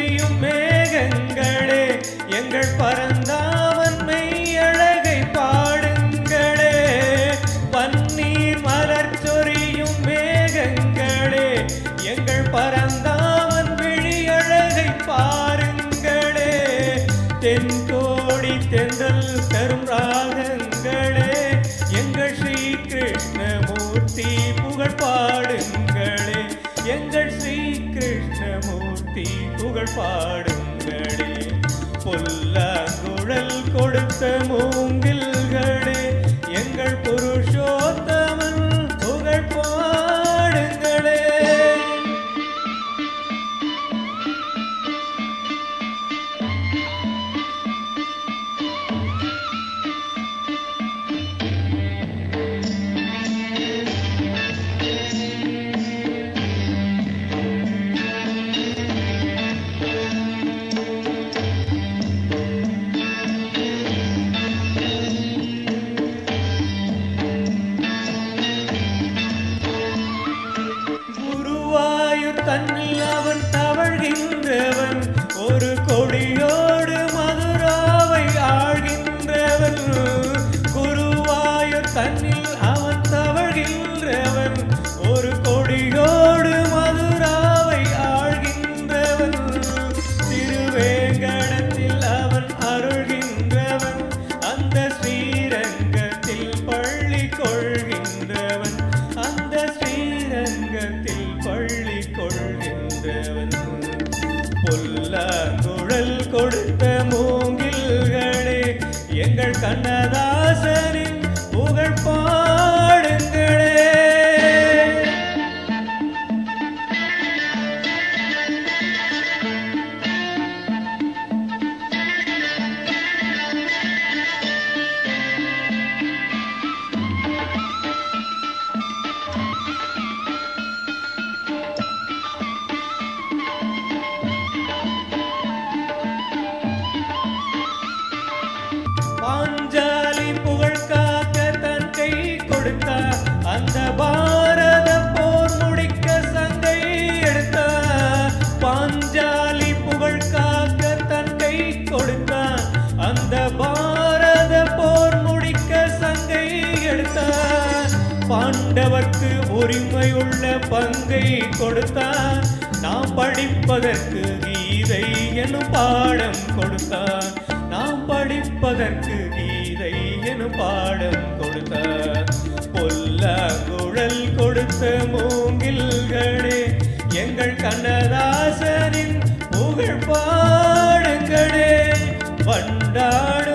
சொரியும் மேகங்களே எங்கள் பரந்தாமன் மெய்யழகை பாடுங்களே. பன்னீர் மலர் சொரியும் மேகங்களே எங்கள் பரந்தாமன் விழியழகை பாருங்களே. தென்கோடி தென்றல் தரும் ராகங்களே எங்கள் ஸ்ரீ கிருஷ்ணமூர்த்தி புகழ் பாடுங்களே. எங்கள் ஸ்ரீ கிருஷ்ணமூர்த்தி புகழ் பாடுங்களே. புல்லாங்குழல் கொடுத்த மூங்கில்களே எங்கள் புருஷோத்தமன் புகழ் பாடுங்களே. தன்னில் அவன் தவழ்கின்றவன் ஒரு கொடியோடு மதுராவை ஆழ்கின்றவன். குருவாயூர் தன்னில் அவன் தவழ்கின்றவன் ஒரு கொடியோடு மதுராவை ஆழ்கின்றவன். திருவேங்கடத்தில் அவன் அருள்கின்றவன் அந்த ஸ்ரீரங்கத்தில் பள்ளி கொள்கின்றவன். அந்த ஸ்ரீரங்கத்தில் பள்ளி கொள்கின்றவன். புல்லாங்குழல் கொடுத்த மூங்கில்களே எங்கள் கண்ணதாசனின் புகழ் பாடுங்களே. பாஞ்சாலி புகழ் காக்க தன் கை கொடுத்தார். அந்த பாரத போர் முடிக்க சங்கை எடுத்தார். பாஞ்சாலி புகழ் காக்க தன் கை கொடுத்தார். அந்த பாரத போர் முடிக்க சங்கை எடுத்தார். பாண்டவர்க்கு உரிமையுள்ள பங்கை கொடுத்தார். நாம் படிப்பதற்கு கீதை எனும் பாடம் கொடுத்தார். நாம் படிப்பதற்கு கீதை எனும் பாடம் கொடுத்தார். புல்லாங்குழல் கொடுத்த மூங்கில்களே எங்கள் கண்ணதாசனின் புகழ் பாடுங்களே. வண்டாடு